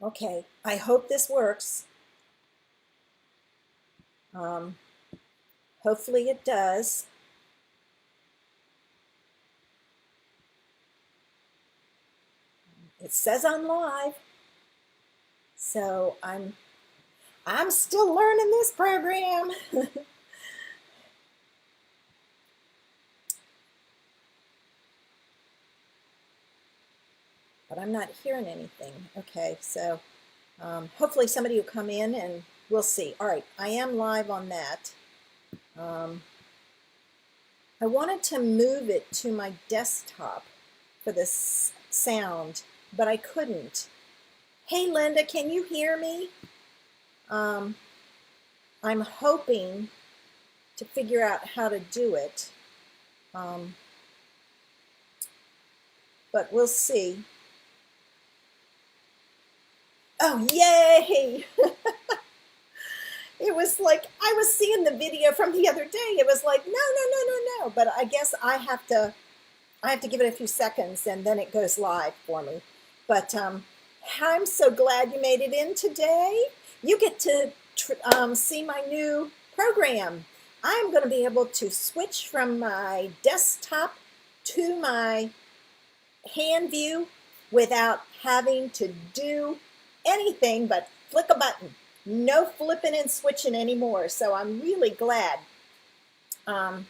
Okay, I hope this works. Um, Hopefully it does. It says I'm live, so I'm still learning this program. But I'm not hearing anything. Okay, so hopefully somebody will come in and we'll see. All right, I am live on that. I wanted to move it to my desktop for this sound, but I couldn't. Hey, Linda, can you hear me? I'm hoping to figure out how to do it, um, but we'll see. Oh, yay! It was like I was seeing the video from the other day. It was like, no, no, no, no, no. But I guess I have to give it a few seconds and then it goes live for me. But I'm so glad you made it in today. You get to see my new program. I'm going to be able to switch from my desktop to my hand view without having to do anything but flick a button. No flipping and switching anymore. So I'm really glad. I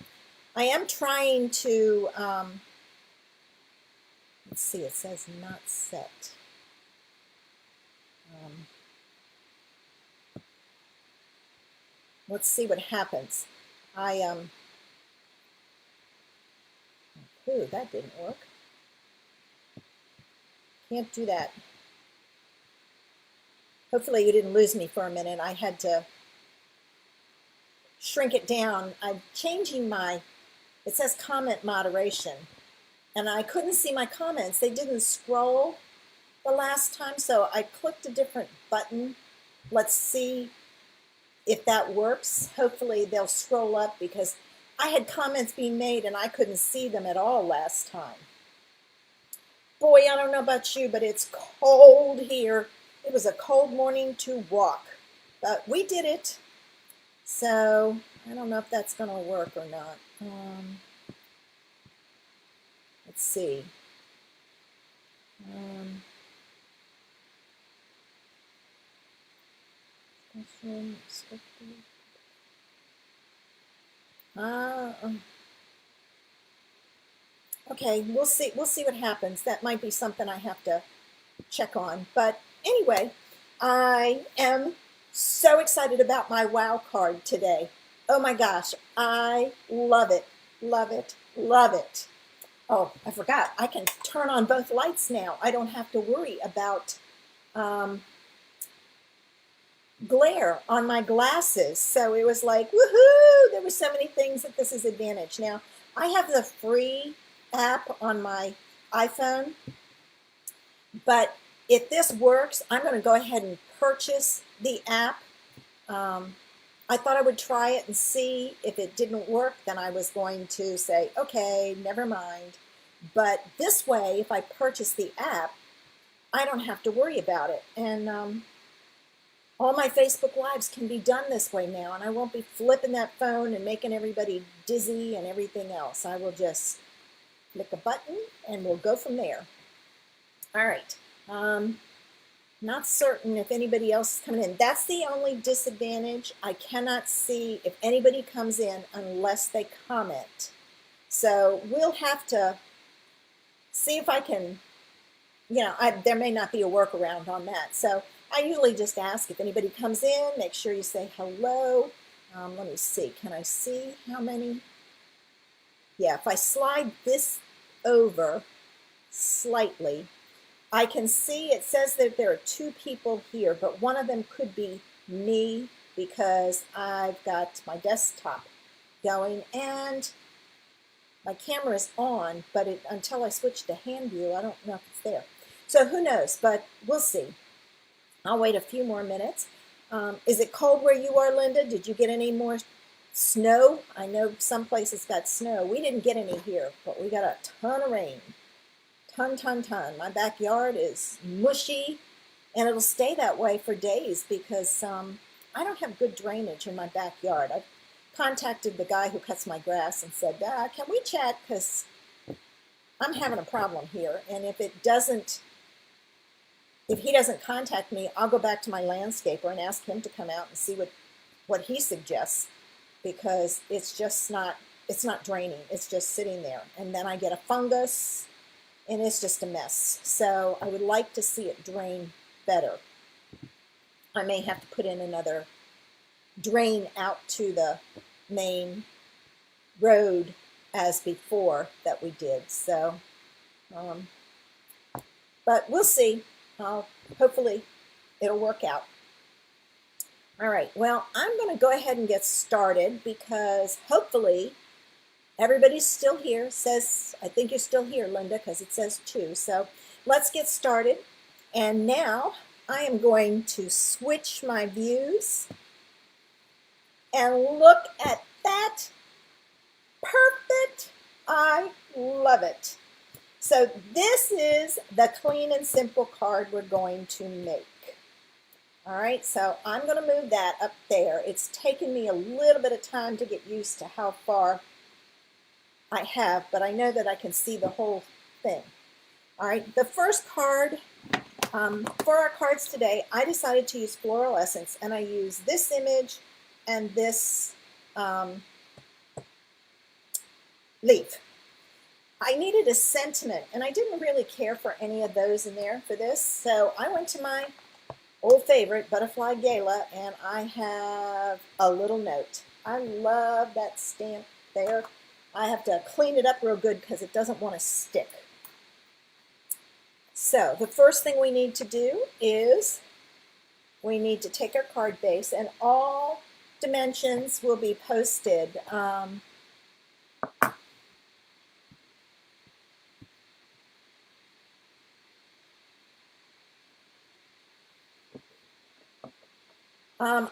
am trying to, let's see, it says not set. Let's see what happens. Ooh, that didn't work. Can't do that. Hopefully you didn't lose me for a minute. I had to shrink it down. I'm changing it says comment moderation, and I couldn't see my comments. They didn't scroll the last time, so I clicked a different button. Let's see if that works. Hopefully they'll scroll up because I had comments being made and I couldn't see them at all last time. Boy, I don't know about you, but it's cold here. It was a cold morning to walk, but we did it. So I don't know if that's going to work or not. Let's see. Okay, we'll see. We'll see what happens. That might be something I have to check on. But anyway, I am so excited about my wow card today. Oh my gosh, I love it, love it, love it. Oh, I forgot. I can turn on both lights now. I don't have to worry about glare on my glasses. So it was like, woohoo! There were so many things that this is advantage. Now, I have the free app on my iPhone, but if this works, I'm going to go ahead and purchase the app. I thought I would try it and see if it didn't work, then I was going to say, okay, never mind. But this way, if I purchase the app, I don't have to worry about it. And all my Facebook Lives can be done this way now, and I won't be flipping that phone and making everybody dizzy and everything else. I will just click a button and we'll go from there. All right. Not certain if anybody else is coming in. That's the only disadvantage. I cannot see if anybody comes in unless they comment. So we'll have to see if I can, there may not be a workaround on that. So I usually just ask if anybody comes in, make sure you say hello. Let me see, can I see how many? Yeah, if I slide this over slightly, I can see it says that there are 2 people here, but one of them could be me because I've got my desktop going and my camera is on, but until I switch to hand view, I don't know if it's there. So who knows, but we'll see. I'll wait a few more minutes. Is it cold where you are, Linda? Did you get any more snow? I know some places got snow. We didn't get any here, but we got a ton of rain. Ton. My backyard is mushy And it'll stay that way for days because I don't have good drainage in my backyard. I've contacted the guy who cuts my grass and said, can we chat? Because I'm having a problem here. And if he doesn't contact me, I'll go back to my landscaper and ask him to come out and see what he suggests, because it's not draining. It's just sitting there. And then I get a fungus and it's just a mess. So I would like to see it drain better. I may have to put in another drain out to the main road as before that we did. So, but we'll see. Hopefully it'll work out. All right, well, I'm going to go ahead and get started because hopefully everybody's still here. Says, I think you're still here, Linda, because it says 2. So let's get started. And now I am going to switch my views and look at that. Perfect. I love it. So this is the clean and simple card we're going to make. All right, so I'm going to move that up there. It's taken me a little bit of time to get used to how far I have, but I know that I can see the whole thing. All right, the first card, for our cards today, I decided to use Floral Essence, and I use this image and this leaf. I needed a sentiment, and I didn't really care for any of those in there for this, so I went to my old favorite, Butterfly Gala, and I have a little note. I love that stamp there. I have to clean it up real good because it doesn't want to stick. So the first thing we need to do is we need to take our card base, and all dimensions will be posted.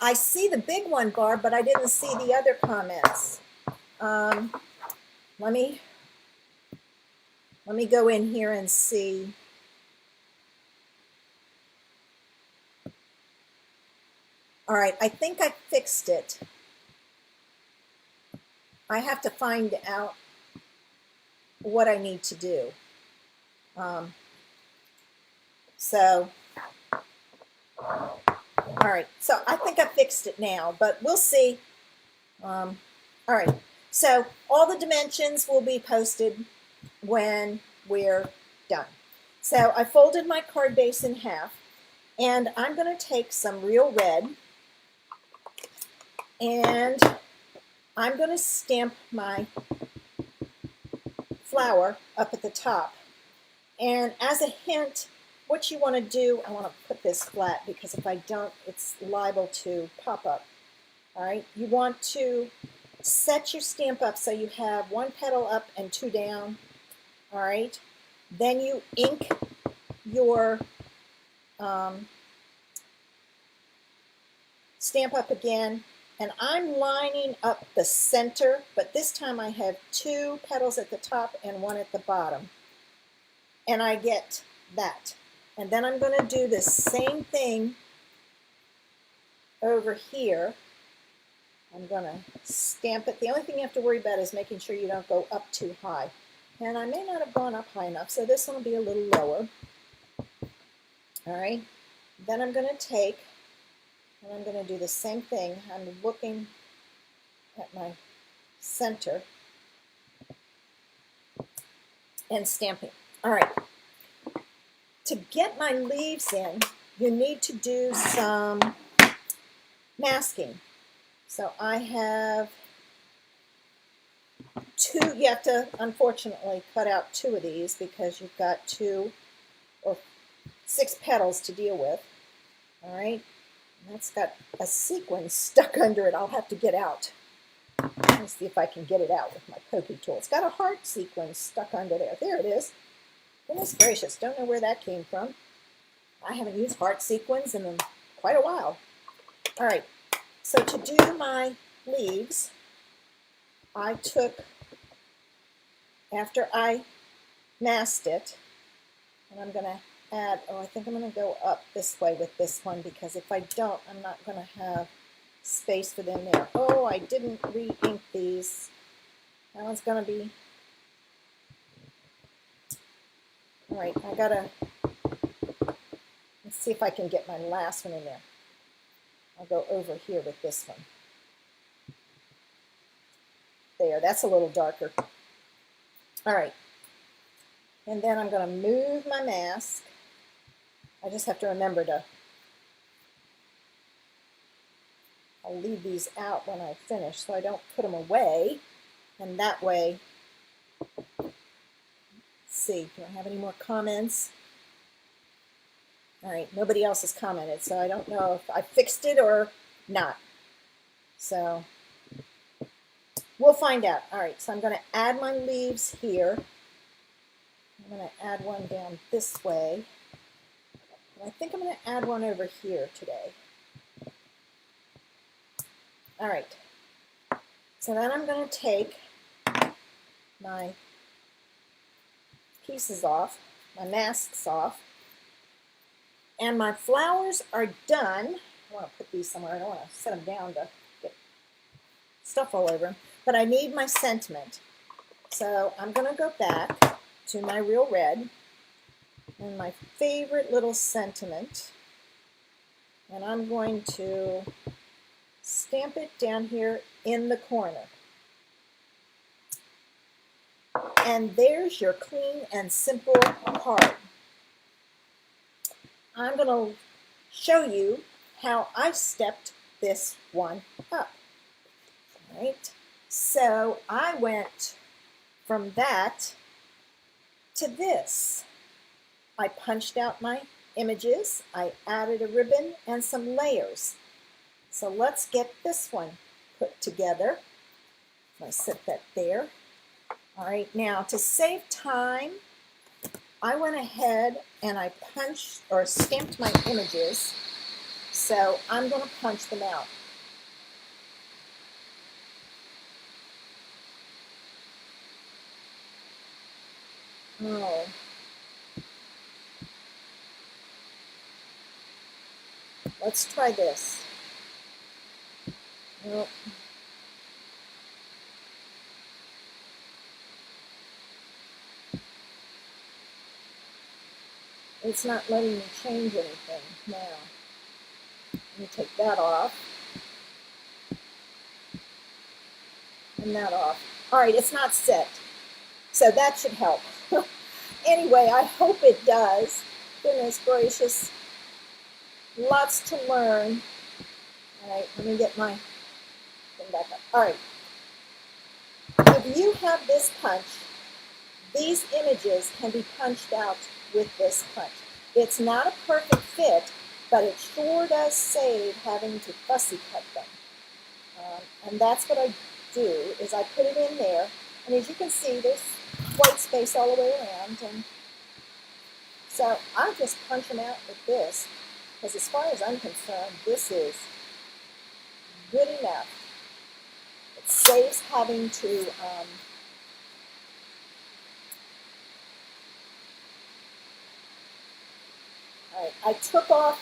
I see the big one, Barb, but I didn't see the other comments. Let me go in here and see. All right, I think I fixed it. I have to find out what I need to do. All right, so I think I fixed it now, but we'll see. All right, so all the dimensions will be posted when we're done. So I folded my card base in half, and I'm going to take some real red, and I'm going to stamp my flower up at the top. And as a hint, what you want to do, I want to put this flat because if I don't, it's liable to pop up. All right, you want to set your stamp up so you have 1 petal up and 2 down. All right, then you ink your stamp up again, and I'm lining up the center, but this time I have 2 petals at the top and 1 at the bottom, and I get that. And then I'm going to do the same thing over here. I'm going to stamp it. The only thing you have to worry about is making sure you don't go up too high. And I may not have gone up high enough, so this one will be a little lower. All right. Then I'm going to take, and I'm going to do the same thing. I'm looking at my center and stamping. All right. To get my leaves in, you need to do some masking. So I have 2, you have to unfortunately cut out 2 of these because you've got 2 or 6 petals to deal with. All right, and that's got a sequin stuck under it. I'll have to get out. Let's see if I can get it out with my pokey tool. It's got a heart sequin stuck under there. There it is. Goodness gracious, don't know where that came from. I haven't used heart sequins in quite a while. All right, so to do my leaves, I took, after I masked it, and I'm going to add, oh, I think I'm going to go up this way with this one, because if I don't, I'm not going to have space for them there. Oh, I didn't re-ink these. That one's going to be, all right, I got to, let's see if I can get my last one in there. I'll go over here with this one. There, that's a little darker. All right, and then I'm going to move my mask. I just have to remember to, I'll leave these out when I finish so I don't put them away. And that way, let's see, do I have any more comments? All right, nobody else has commented, so I don't know if I fixed it or not. So we'll find out. All right, so I'm going to add my leaves here. I'm going to add one down this way. And I think I'm going to add one over here today. All right, so then I'm going to take my pieces off, my masks off, and my flowers are done. I want to put these somewhere. I don't want to set them down to get stuff all over them, but I need my sentiment. So I'm going to go back to my Real Red and my favorite little sentiment, and I'm going to stamp it down here in the corner. And there's your clean and simple card. I'm going to show you how I stepped this one up. All right, so I went from that to this. I punched out my images, I added a ribbon and some layers. So let's get this one put together. I set that there. All right, now to save time, I went ahead and I punched or stamped my images. So I'm going to punch them out. Oh. Let's try this. Nope. It's not letting me change anything now. Let me take that off. And that off. All right, it's not set. So that should help. Anyway, I hope it does. Goodness gracious. Lots to learn. All right, let me get my thing back up. All right. If you have this punch, these images can be punched out with this punch. It's not a perfect fit, but it sure does save having to fussy cut them. And that's what I do, is I put it in there, and as you can see, there's white space all the way around, and so I just punch them out with this, because as far as I'm concerned, this is good enough. It saves having to all right, I took off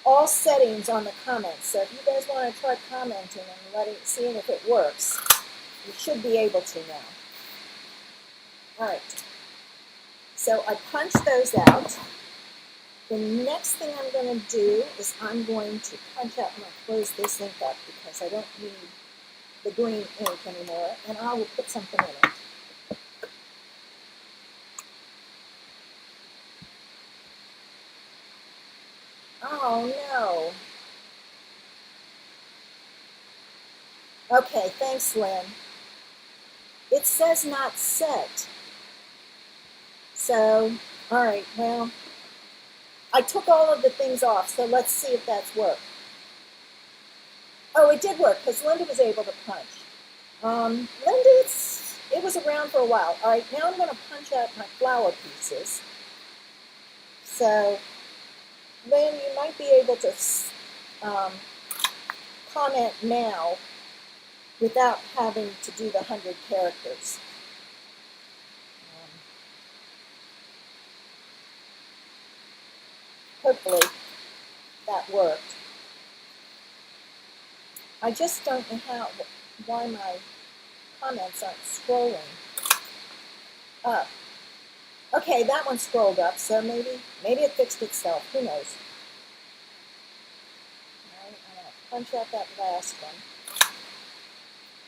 all settings on the comments, so if you guys want to try commenting and seeing if it works, you should be able to now. All right, so I punched those out. The next thing I'm going to do is I'm going to punch out, I'm going to close this ink up because I don't need the green ink anymore, and I will put something in it. Oh no. Okay, thanks, Lynn. It says not set. So, all right, well, I took all of the things off, so let's see if that's worked. Oh, it did work, because Linda was able to punch. Linda, it was around for a while. All right, now I'm going to punch out my flower pieces. So, Lynn, you might be able to comment now without having to do the 100 characters. hopefully that worked. I just don't know why my comments aren't scrolling up. Okay, that one scrolled up, so maybe it fixed itself. Who knows? All right, I'm going to punch out that last one.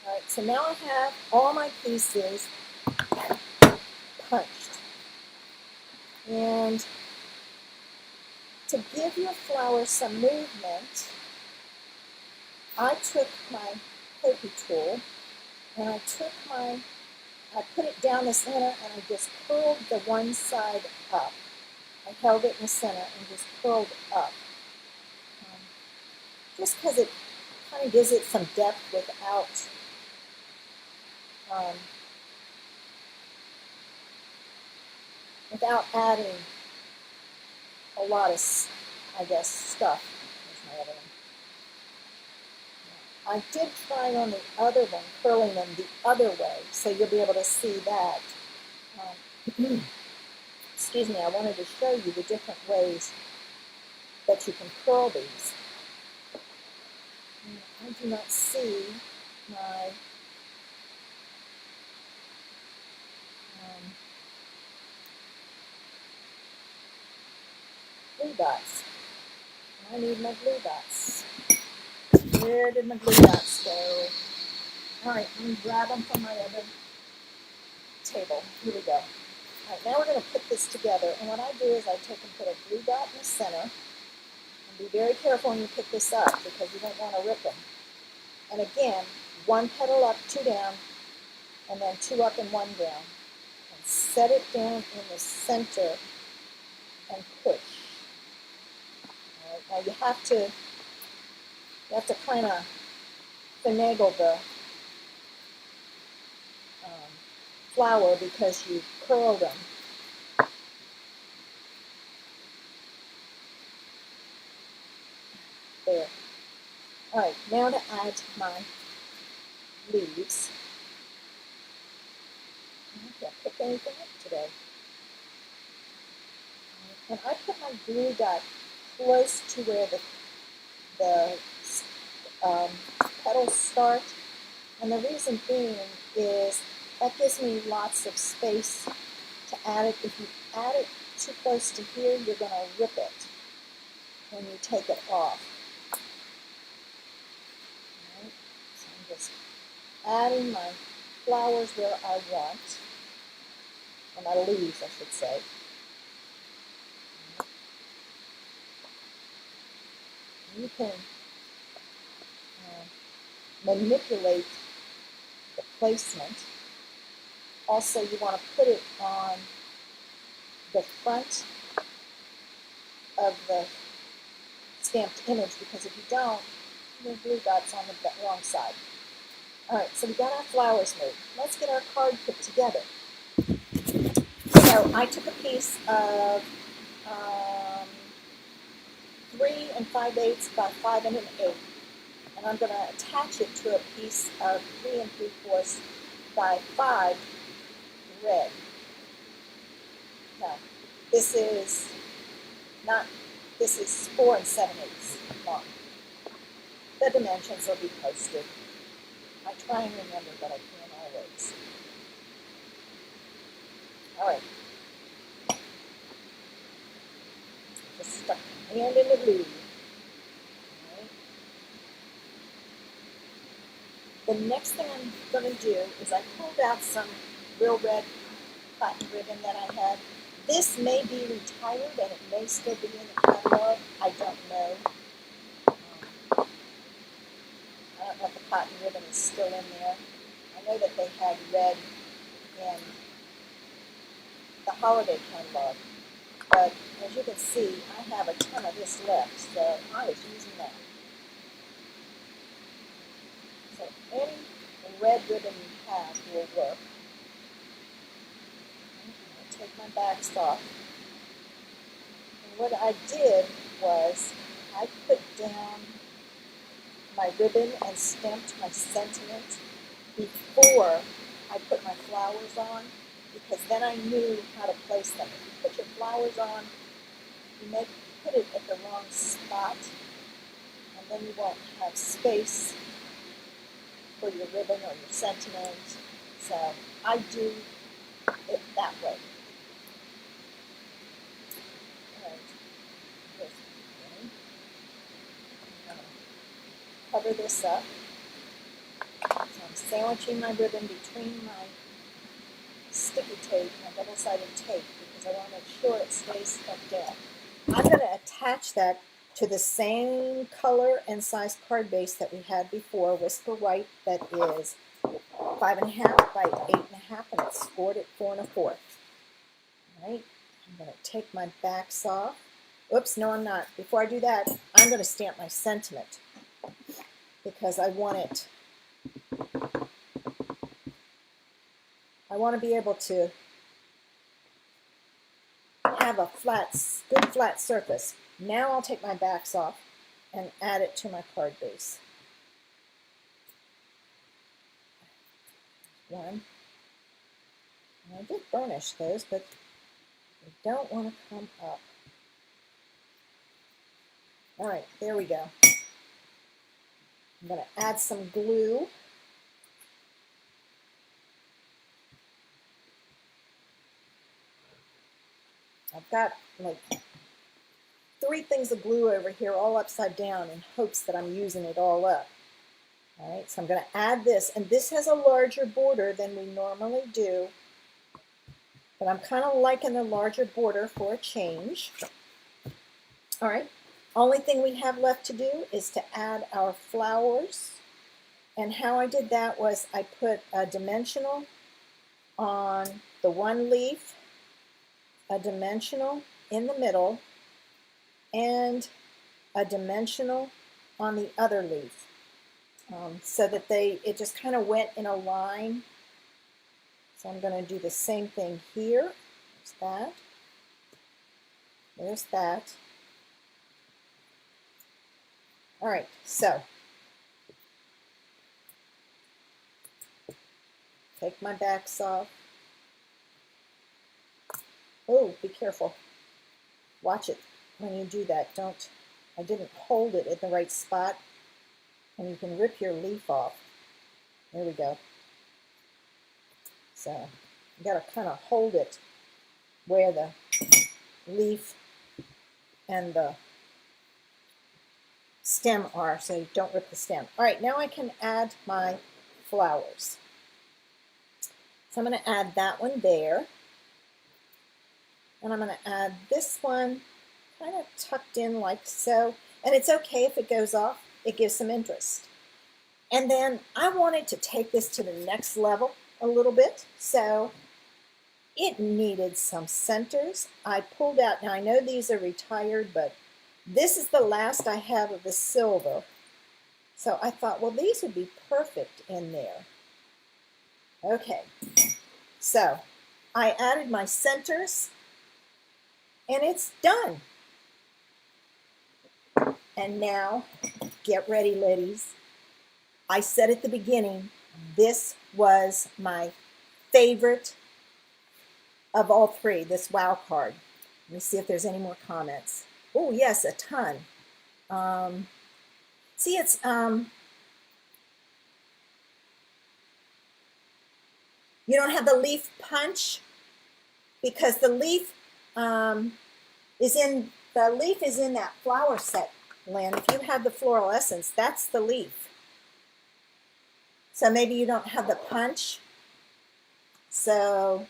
All right, so now I have all my pieces punched. And to give your flower some movement, I took my pokey tool and I put it down the center and I just curled the one side up. I held it in the center and just curled up. Just because it kind of gives it some depth without adding a lot of, I guess, stuff. There's my other one. I did try on the other one, curling them the other way, so you'll be able to see that. Excuse me, I wanted to show you the different ways that you can curl these. I do not see my glue dots. I need my glue dots. Where did my glue dots go? All right, let me grab them from my other table. Here we go. All right, now we're going to put this together. And what I do is I take and put a glue dot in the center. And be very careful when you pick this up because you don't want to rip them. And again, one petal up, two down, and then two up and one down. And set it down in the center and push. All right, now you have to kind of finagle the flower because you curled them. There. All right, now to add my leaves. I can't pick anything up today. And I put my glue dot close to where the petals start. And the reason being is that gives me lots of space to add it. If you add it too close to here, you're going to rip it when you take it off. Right? So I'm just adding my flowers where I want, or my leaves, I should say. You can manipulate the placement. Also, you want to put it on the front of the stamped image because if you don't, your glue dot's on the wrong side. All right, so we got our flowers made. Let's get our card put together. So I took a piece of 3 5/8 by 5 1/8, and I'm going to attach it to a piece of 3 3/4 by 5 red. Now, this is 4 7/8 long. The dimensions will be posted. I try and remember, but I can't always. All right. Just stuck my hand in the glue. All right. The next thing I'm going to do is I pulled out some real red cotton ribbon that I had. This may be retired and it may still be in the catalog. I don't know. I don't know if the cotton ribbon is still in there. I know that they had red in the holiday catalog. But as you can see, I have a ton of this left, so I was using that. So any red ribbon you have will work. I'll take my backs off. And what I did was I put down my ribbon and stamped my sentiment before I put my flowers on, because then I knew how to place them. If you put your flowers on, you make put it at the wrong spot, and then you won't have space for your ribbon or your sentiment. So I do it that way. All right, here's the beginning. Cover this up. So I'm sandwiching my ribbon between my sticky tape, my double-sided tape, because I want to make sure it stays stuck down. I'm going to attach that to the same color and size card base that we had before, Whisper White, that is 5.5 by 8.5, and it's scored at 4 1/4. All right, I'm going to take my backs off. Oops, no, I'm not. Before I do that, I'm going to stamp my sentiment because I want it. I want to be able to have a good flat surface. Now I'll take my backs off and add it to my card base. One. And I did burnish those, but they don't want to come up. All right, there we go. I'm going to add some glue. I've got like 3 things of glue over here all upside down in hopes that I'm using it all up. All right, so I'm going to add this, and this has a larger border than we normally do, but I'm kind of liking the larger border for a change. All right, only thing we have left to do is to add our flowers, and how I did that was I put a dimensional on the one leaf, a dimensional in the middle, and a dimensional on the other leaf, so that it just kind of went in a line. So I'm going to do the same thing here. There's that. There's that. All right, so take my backs off. Oh, be careful. Watch it when you do that. I didn't hold it at the right spot, and you can rip your leaf off. There we go. So you got to kind of hold it where the leaf and the stem are, so you don't rip the stem. All right, now I can add my flowers. So I'm going to add that one there, and I'm going to add this one kind of tucked in like so, and it's okay if it goes off. It gives some interest. And then I wanted to take this to the next level a little bit, so it needed some centers. I pulled out, now I know these are retired, but this is the last I have of the silver. So I thought, well, these would be perfect in there. Okay, so I added my centers, and it's done. And now, get ready, ladies. I said at the beginning, this was my favorite of all 3, this wow card. Let me see if there's any more comments. Oh, yes, a ton. See, it's, you don't have the leaf punch because the leaf is in that flower set, Lynn. If you have the floral essence, that's the leaf. So maybe you don't have the punch. So,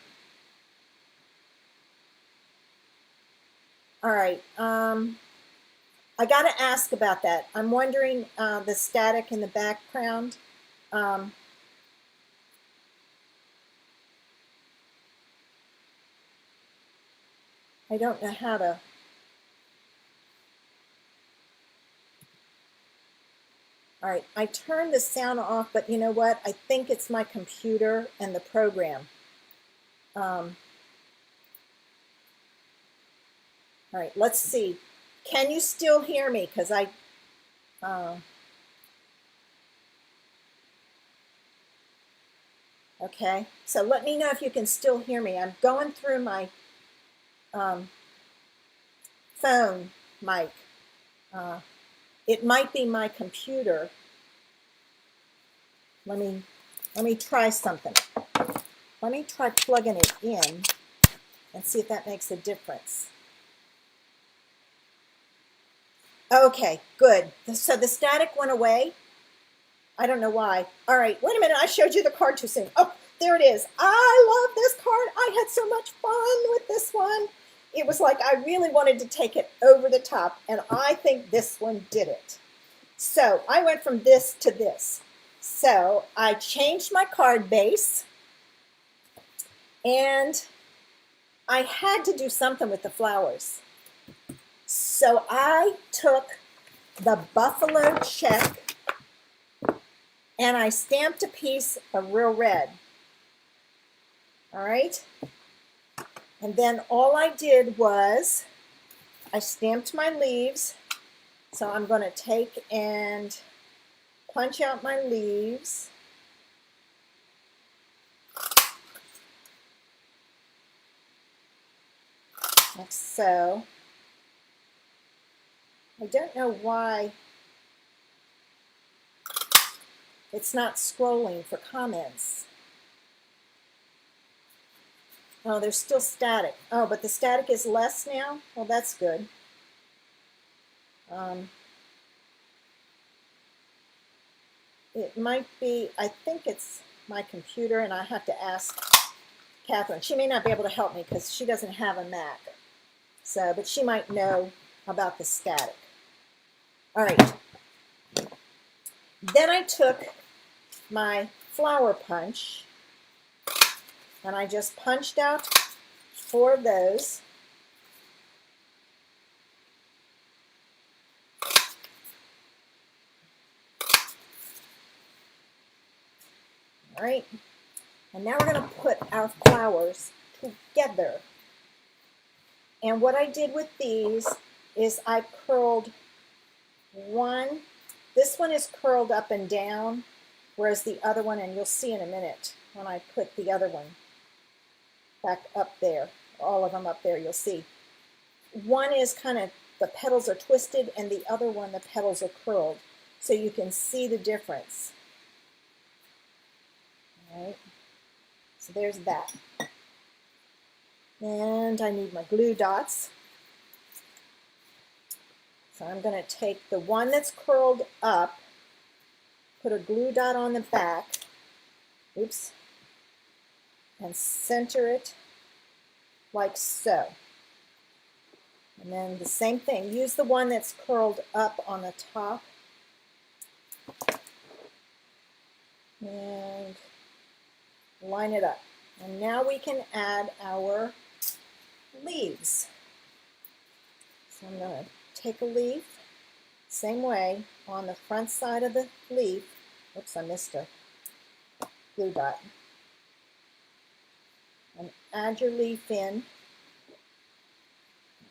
all right. I got to ask about that. I'm wondering the static in the background. I don't know how to. All right, I turned the sound off, but you know what? I think it's my computer and the program. All right, let's see. Can you still hear me? Because okay, so let me know if you can still hear me. I'm going through my phone mic. It might be my computer. Let me try something. Let me try plugging it in and see if that makes a difference. Okay, good. So the static went away. I don't know why. All right, wait a minute. I showed you the card too soon. Oh, there it is. I love this card. I had so much fun with this one. It was like I really wanted to take it over the top, and I think this one did it. So I went from this to this. So I changed my card base, and I had to do something with the flowers. So I took the buffalo check and I stamped a piece of Real Red. All right. And then all I did was I stamped my leaves. So I'm going to take and punch out my leaves. Like so. I don't know why it's not scrolling for comments. Oh, there's still static. Oh, but the static is less now? Well, that's good. It might be, I think it's my computer, and I have to ask Catherine. She may not be able to help me because she doesn't have a Mac. So, but she might know about the static. All right. Then I took my flower punch and I just punched out 4 of those. All right. And now we're going to put our flowers together. And what I did with these is I curled one. This one is curled up and down, whereas the other one, and you'll see in a minute when I put the other one back up there, all of them up there, you'll see. One is kind of, the petals are twisted, and the other one, the petals are curled. So you can see the difference. All right. So there's that. And I need my glue dots. So I'm going to take the one that's curled up, put a glue dot on the back, oops, and center it like so. And then the same thing, use the one that's curled up on the top. And line it up. And now we can add our leaves. So I'm going to take a leaf, same way, on the front side of the leaf. Oops, I missed a glue dot. And add your leaf in.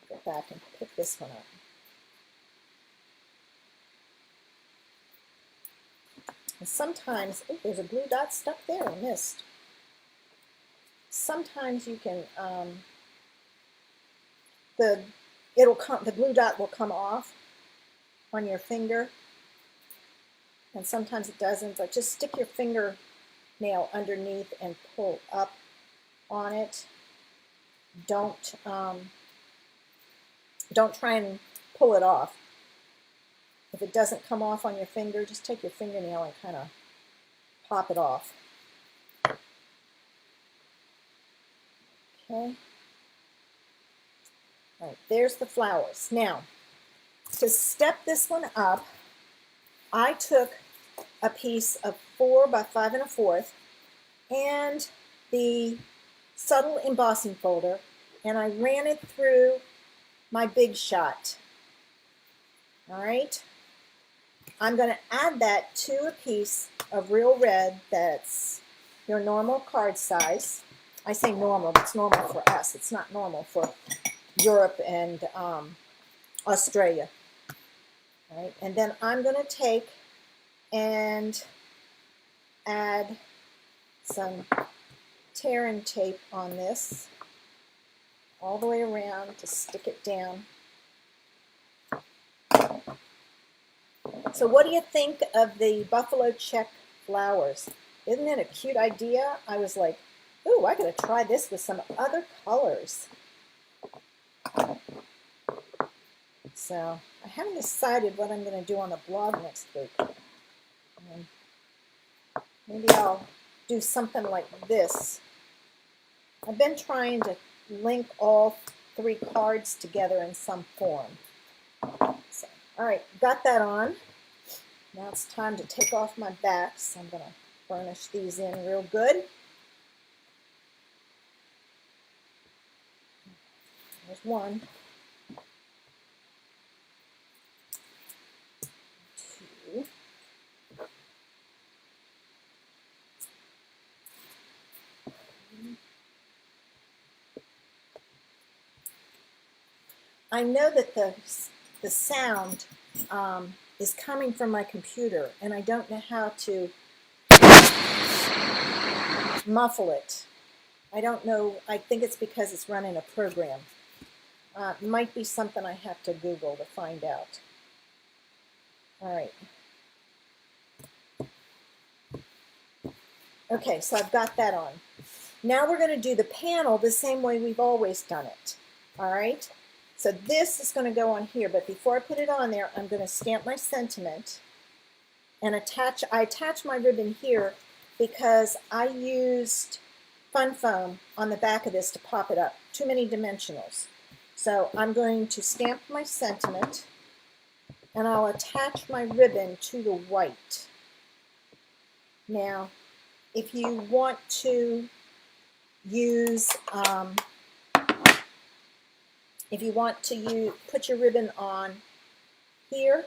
Go back and pick this one up. And sometimes, oh, there's a glue dot stuck there, I missed. Sometimes you can, the glue dot will come off on your finger, and sometimes it doesn't, but just stick your fingernail underneath and pull up on it. Don't try and pull it off. If it doesn't come off on your finger, just take your fingernail and kind of pop it off. Okay. All right, there's the flowers. Now, to step this one up, I took a piece of 4 by 5 1/4 and the subtle embossing folder, and I ran it through my Big Shot. All right. I'm going to add that to a piece of Real Red that's your normal card size. I say normal, but it's normal for us. It's not normal for Europe and Australia. All right. And then I'm going to take and add some tear and tape on this all the way around to stick it down. So what do you think of the buffalo check flowers? Isn't it a cute idea? I was like, ooh, I gotta try this with some other colors. So I haven't decided what I'm gonna do on the blog next week. Maybe I'll do something like this. I've been trying to link all 3 cards together in some form. So, all right, got that on. Now it's time to take off my backs. I'm going to burnish these in real good. There's one. 2. I know that the sound is coming from my computer, and I don't know how to muffle it. I don't know. I think it's because it's running a program. Might be something I have to Google to find out. All right. Okay, so I've got that on. Now we're going to do the panel the same way we've always done it. All right? So this is going to go on here, but before I put it on there, I'm going to stamp my sentiment and I attach my ribbon here because I used Fun Foam on the back of this to pop it up. Too many dimensionals. So I'm going to stamp my sentiment and I'll attach my ribbon to the white. Now, if you want to use, put your ribbon on here,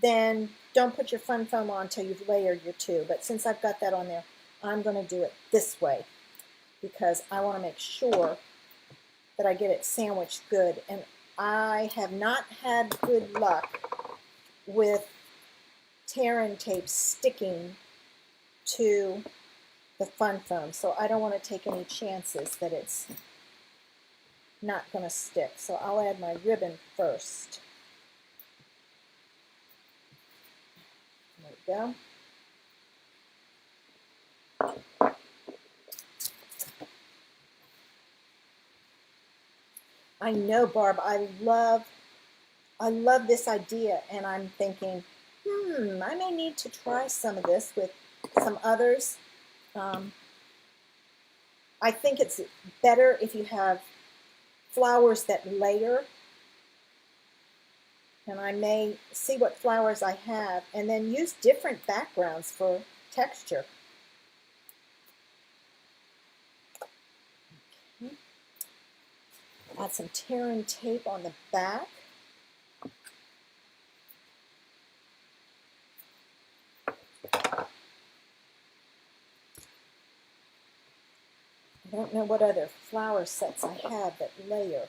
then don't put your Fun Foam on until you've layered your 2. But since I've got that on there, I'm going to do it this way because I want to make sure that I get it sandwiched good. And I have not had good luck with tear-in tape sticking to the Fun Foam, so I don't want to take any chances that it's not going to stick. So I'll add my ribbon first. There we go. I know, Barb, I love this idea, and I'm thinking, I may need to try some of this with some others. I think it's better if you have flowers that layer, and I may see what flowers I have and then use different backgrounds for texture. Okay. Add some tear-in tape on the back. I don't know what other flower sets I have that layer.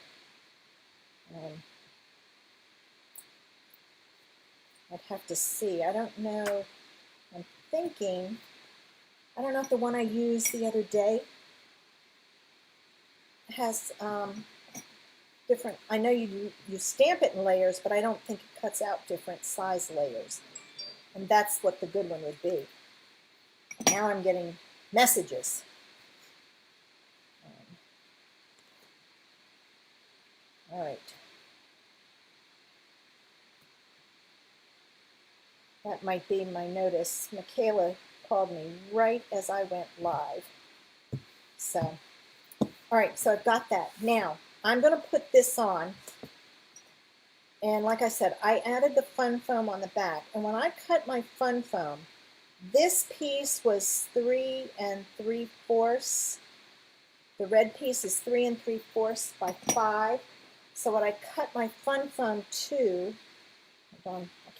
I'd have to see. I don't know. I'm thinking, I don't know if the one I used the other day has different, I know you stamp it in layers, but I don't think it cuts out different size layers. And that's what the good one would be. Now I'm getting messages. All right. That might be my notice. Michaela called me right as I went live. So, all right, so I've got that. Now, I'm going to put this on. And like I said, I added the Fun Foam on the back. And when I cut my Fun Foam, this piece was 3 3/4. The red piece is 3 3/4 by 5. So what I cut my Fun Foam to, hold on, I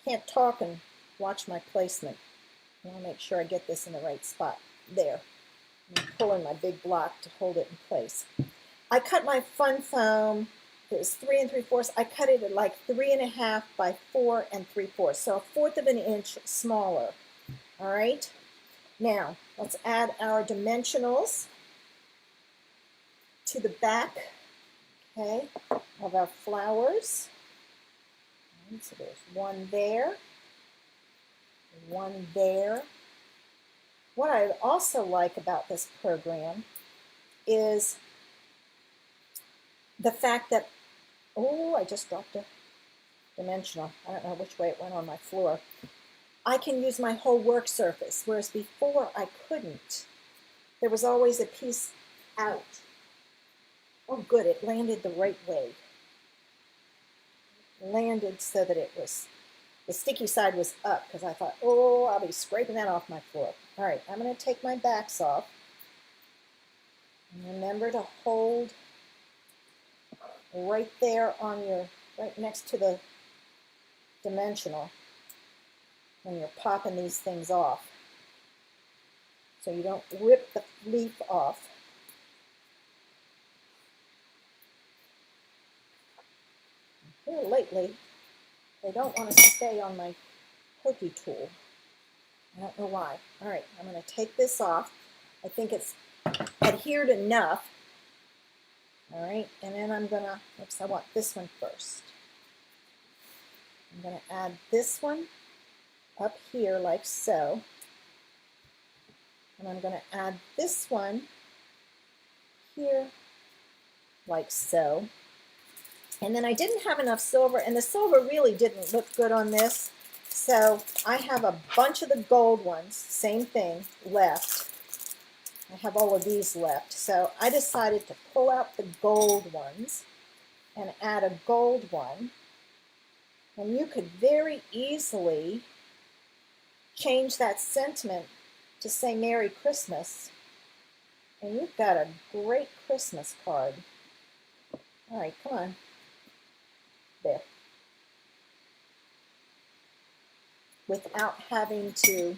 can't talk and watch my placement. I want to make sure I get this in the right spot. There. I'm pulling my big block to hold it in place. I cut my Fun Foam, it was 3 3/4. I cut it at like 3.5 by 4 3/4. So 1/4 of an inch smaller. All right. Now, let's add our dimensionals to the back. Okay. of our flowers. And so there's one there, one there. What I also like about this program is the fact that, oh, I just dropped a dimensional. I don't know which way it went on my floor. I can use my whole work surface, whereas before I couldn't. There was always a piece out. Oh, good, it landed the right way. Landed so that it was, the sticky side was up, because I thought, oh, I'll be scraping that off my floor. All right, I'm going to take my backs off. And remember to hold right there on your, right next to the dimensional when you're popping these things off, so you don't rip the leaf off. Here lately, they don't want to stay on my pokey tool. I don't know why. All right, I'm going to take this off. I think it's adhered enough. All right, and then I'm going to, oops, I want this one first. I'm going to add this one up here like so. And I'm going to add this one here like so. And then I didn't have enough silver, and the silver really didn't look good on this. So I have a bunch of the gold ones, same thing, left. I have all of these left. So I decided to pull out the gold ones and add a gold one. And you could very easily change that sentiment to say Merry Christmas. And you've got a great Christmas card. All right, come on. There. Without having to.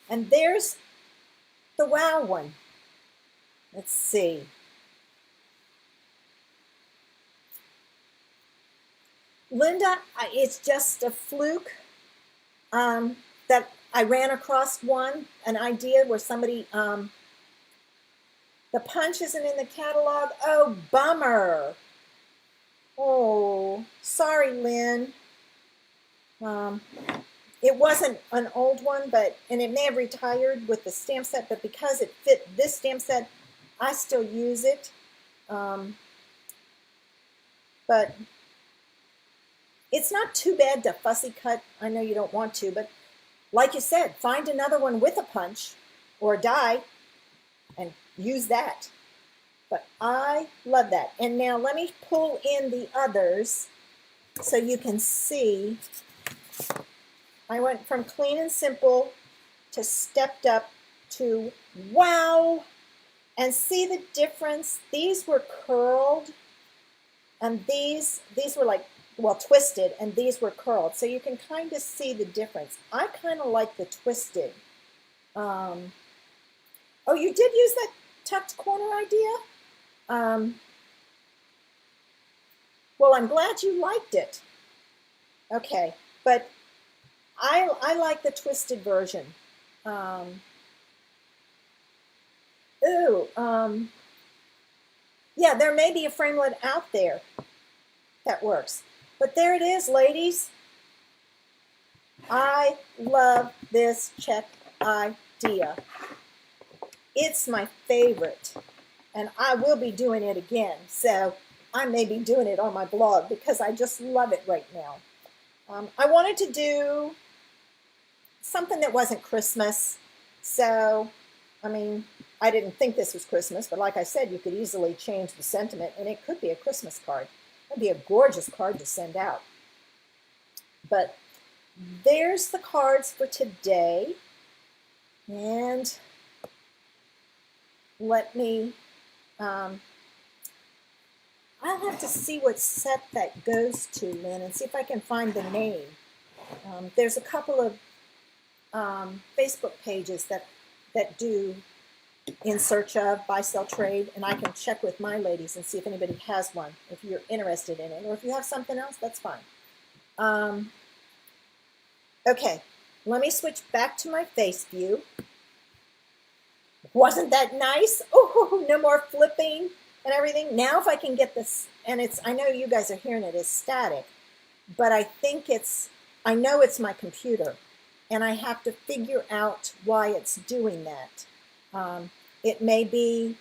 And there's the wow one. Let's see. Linda, it's just a fluke that I ran across an idea where somebody, the punch isn't in the catalog. Oh, bummer. Oh, sorry, Lynn. It wasn't an old one, and it may have retired with the stamp set, but because it fit this stamp set, I still use it. But it's not too bad to fussy cut. I know you don't want to, but like you said, find another one with a punch or a die and use that. But I love that. And now let me pull in the others so you can see. I went from clean and simple to stepped up to wow. And see the difference? These were curled and these were like, well, twisted, and these were curled. So you can kind of see the difference. I kind of like the twisted. Oh, you did use that tucked corner idea? Well, I'm glad you liked it. Okay, but I like the twisted version. Yeah, there may be a framelit out there that works. But there it is, ladies. I love this check idea. It's my favorite. And I will be doing it again. So I may be doing it on my blog because I just love it right now. I wanted to do something that wasn't Christmas. So, I mean, I didn't think this was Christmas, but like I said, you could easily change the sentiment and it could be a Christmas card. It'd be a gorgeous card to send out. But there's the cards for today. And let me, I'll have to see what set that goes to, Lynn, and see if I can find the name. There's a couple of Facebook pages that do in search of buy, sell, trade, and I can check with my ladies and see if anybody has one, if you're interested in it, or if you have something else, that's fine. Okay, let me switch back to my face view. Wasn't that nice? Oh, no more flipping. and everything. Now if I can get this, and it's, I know you guys are hearing it as static, but I think it's, I know it's my computer, and I have to figure out why it's doing that. It may be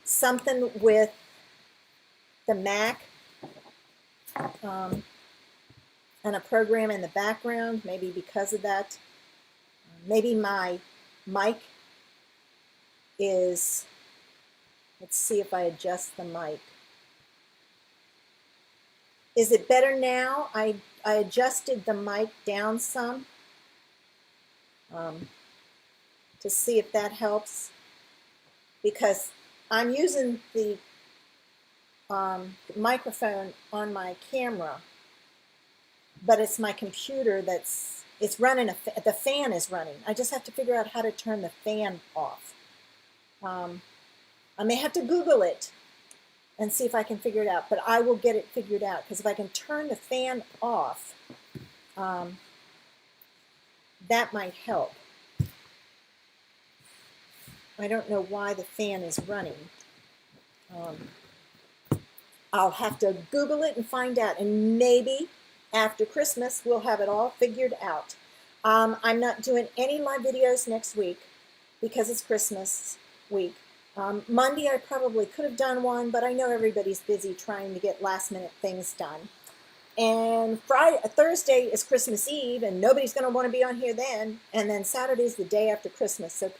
something with the Mac, and a program in the background, maybe because of that. Maybe my mic is, let's see if I adjust the mic. Is it better now? I adjusted the mic down some to see if that helps, because I'm using the microphone on my camera, but it's my computer that's, it's running, the fan is running. I just have to figure out how to turn the fan off. I may have to Google it and see if I can figure it out, but I will get it figured out, because if I can turn the fan off, that might help. I don't know why the fan is running. I'll have to Google it and find out, and maybe after Christmas we'll have it all figured out. I'm not doing any live videos next week because it's Christmas week. Monday I probably could have done one, but I know everybody's busy trying to get last minute things done. And Thursday is Christmas Eve, and nobody's going to want to be on here then. And then Saturday's the day after Christmas, so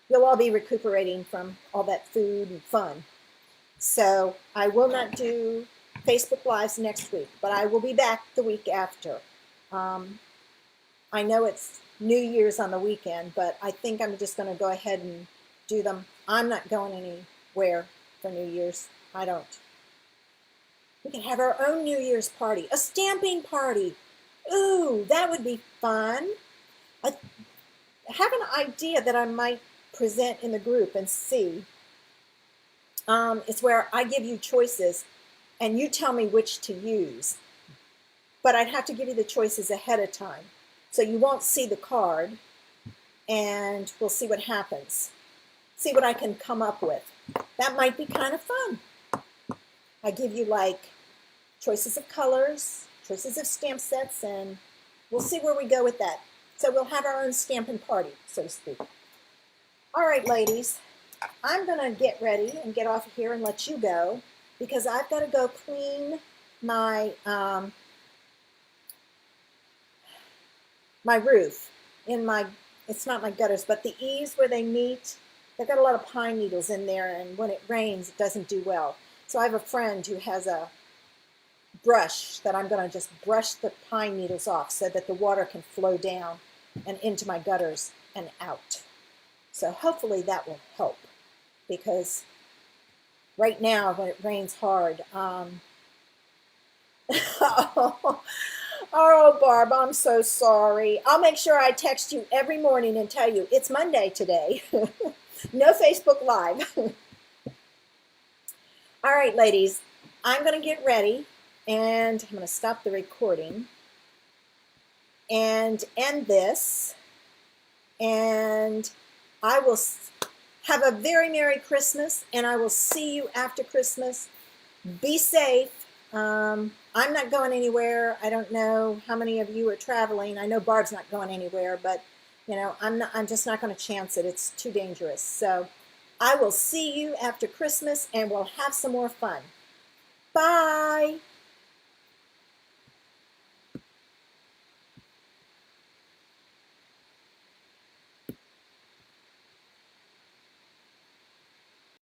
you'll all be recuperating from all that food and fun. So I will not do Facebook Lives next week, but I will be back the week after. I know it's New Year's on the weekend, but I think I'm just going to go ahead and do them. I'm not going anywhere for New Year's. I don't. We can have our own New Year's party, a stamping party. Ooh, that would be fun. I have an idea that I might present in the group and see. It's where I give you choices and you tell me which to use. But I'd have to give you the choices ahead of time. So you won't see the card, and we'll see what happens. See what I can come up with. That might be kind of fun. I give you like choices of colors, choices of stamp sets, and we'll see where we go with that. So we'll have our own stamping party, so to speak. All right, ladies, I'm going to get ready and get off of here and let you go, because I've got to go clean my my roof. It's not my gutters, but the eaves where they meet, they've got a lot of pine needles in there, and when it rains, it doesn't do well. So I have a friend who has a brush that I'm going to just brush the pine needles off so that the water can flow down and into my gutters and out. So hopefully that will help, because right now when it rains hard, oh, Barb, I'm so sorry. I'll make sure I text you every morning and tell you it's Monday today. No Facebook Live. All right, ladies, I'm going to get ready, and I'm going to stop the recording and end this, and I will have a very Merry Christmas, and I will see you after Christmas. Be safe. I'm not going anywhere. I don't know how many of you are traveling. I know Barb's not going anywhere, but you know, I'm just not going to chance it. It's too dangerous. So I will see you after Christmas, and we'll have some more fun. Bye.